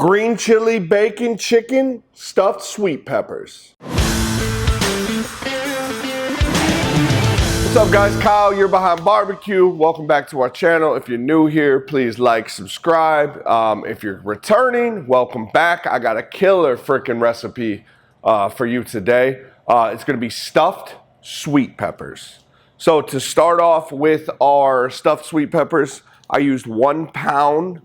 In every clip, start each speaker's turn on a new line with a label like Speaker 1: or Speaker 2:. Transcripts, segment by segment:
Speaker 1: green chili bacon chicken stuffed sweet peppers. What's up guys, Kyle, you're behind BBQ. Welcome back to our channel. If you're new here, please like, subscribe. If you're returning, welcome back. I got a killer freaking recipe for you today. It's gonna be stuffed sweet peppers. So to start off with our stuffed sweet peppers, I used 1 pound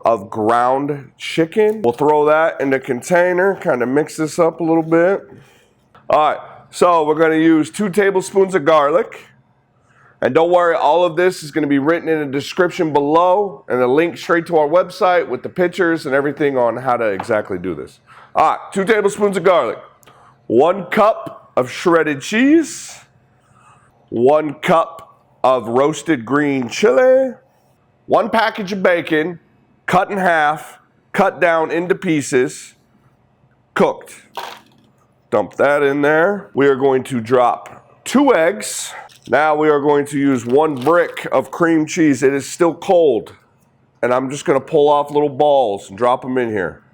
Speaker 1: of ground chicken. We'll throw that in the container, kind of mix this up a little bit. All right, so we're gonna use 2 tablespoons of garlic. And don't worry, all of this is gonna be written in the description below and a link straight to our website with the pictures and everything on how to exactly do this. All right, 2 tablespoons of garlic, 1 cup of shredded cheese, 1 cup of roasted green chili, 1 package of bacon, cut in half, cut down into pieces, cooked. Dump that in there. We are going to drop 2 eggs. Now we are going to use 1 brick of cream cheese. It is still cold. And I'm just gonna pull off little balls and drop them in here.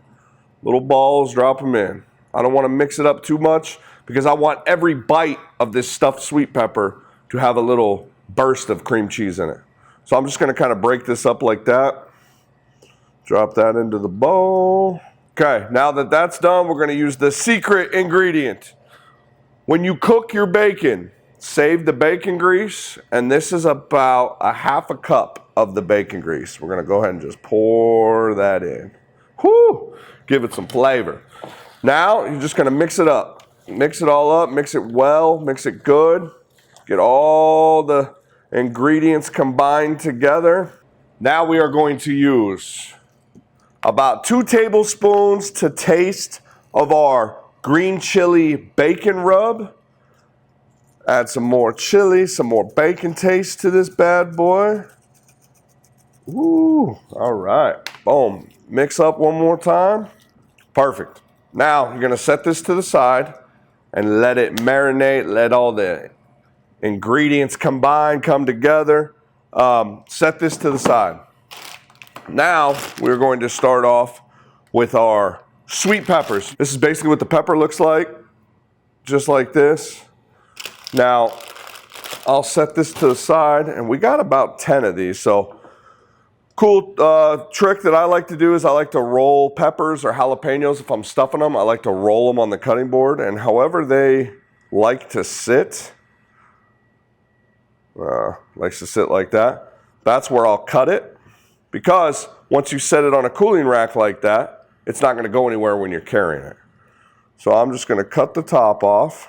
Speaker 1: Little balls, drop them in. I don't wanna mix it up too much because I want every bite of this stuffed sweet pepper to have a little burst of cream cheese in it. So I'm just gonna kind of break this up like that. Drop that into the bowl. Okay, now that that's done, we're gonna use the secret ingredient. When you cook your bacon, save the bacon grease, and this is about a 1/2 cup of the bacon grease. We're gonna go ahead and just pour that in. Whoo! Give it some flavor. Now, you're just gonna mix it up. Mix it all up, mix it well, mix it good. Get all the ingredients combined together. Now we are going to use about 2 tablespoons to taste of our green chili bacon rub. Add some more chili, some more bacon taste to this bad boy. Ooh, all right, boom. Mix up one more time. Perfect. Now you're gonna set this to the side and let it marinate, let all the ingredients combine, come together. Set this to the side. Now we're going to start off with our sweet peppers. This is basically what the pepper looks like, just like this. Now, I'll set this to the side, and we got about 10 of these, so cool trick that I like to do is I like to roll peppers or jalapenos. If I'm stuffing them, I like to roll them on the cutting board, and however they like to sit, likes to sit like that, that's where I'll cut it, because once you set it on a cooling rack like that, it's not gonna go anywhere when you're carrying it. So I'm just gonna cut the top off.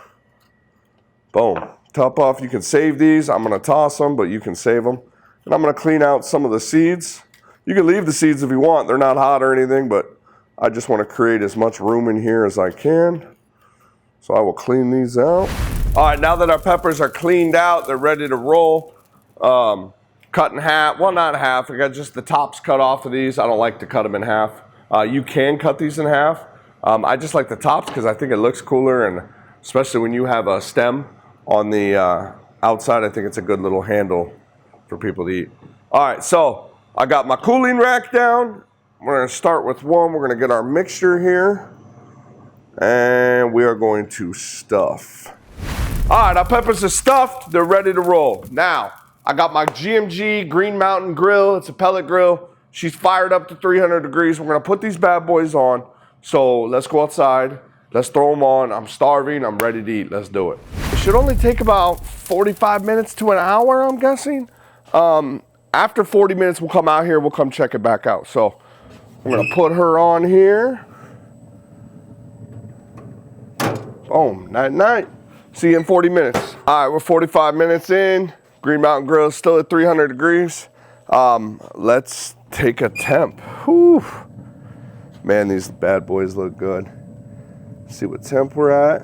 Speaker 1: Boom, top off. You can save these. I'm gonna toss them, but you can save them. And I'm gonna clean out some of the seeds. You can leave the seeds if you want. They're not hot or anything, but I just wanna create as much room in here as I can. So I will clean these out. All right, now that our peppers are cleaned out, they're ready to roll. Cut in half, well not half, I got just the tops cut off of these. I don't like to cut them in half. You can cut these in half. I just like the tops because I think it looks cooler, and especially when you have a stem on the outside, I think it's a good little handle for people to eat. All right, so I got my cooling rack down. We're gonna start with one. We're gonna get our mixture here, and we are going to stuff. All right, our peppers are stuffed. They're ready to roll. Now, I got my GMG Green Mountain grill. It's a pellet grill. She's fired up to 300 degrees. We're gonna put these bad boys on. So let's go outside. Let's throw them on. I'm starving. I'm ready to eat. Let's do it. It should only take about 45 minutes to an hour, I'm guessing. After 40 minutes, we'll come out here. We'll come check it back out. So I'm going to put her on here. Boom. Night, night. See you in 40 minutes. All right, we're 45 minutes in. Green Mountain Grill is still at 300 degrees. Let's take a temp. Whew. Man, these bad boys look good. See what temp we're at.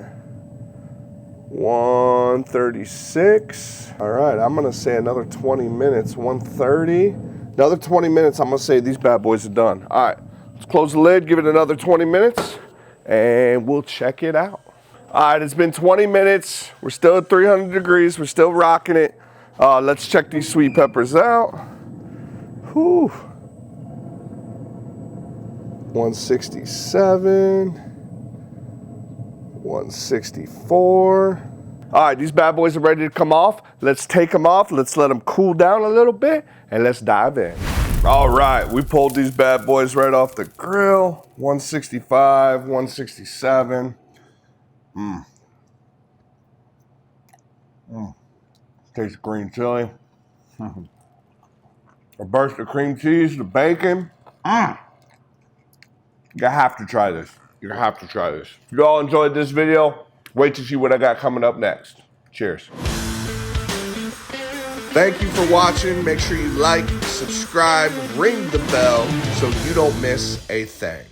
Speaker 1: 136. All right, I'm gonna say another 20 minutes, 130. Another 20 minutes, I'm gonna say these bad boys are done. All right, let's close the lid, give it another 20 minutes, and we'll check it out. All right, it's been 20 minutes. We're still at 300 degrees. We're still rocking it. Let's check these sweet peppers out. Whew. 167, 164. All right, these bad boys are ready to come off. Let's take them off. Let's let them cool down a little bit, and let's dive in. All right, we pulled these bad boys right off the grill. 165, 167. Taste of green chili. A burst of cream cheese, the bacon. You have to try this. You have to try this. If you all enjoyed this video, wait to see what I got coming up next. Cheers. Thank you for watching. Make sure you like, subscribe, ring the bell so you don't miss a thing.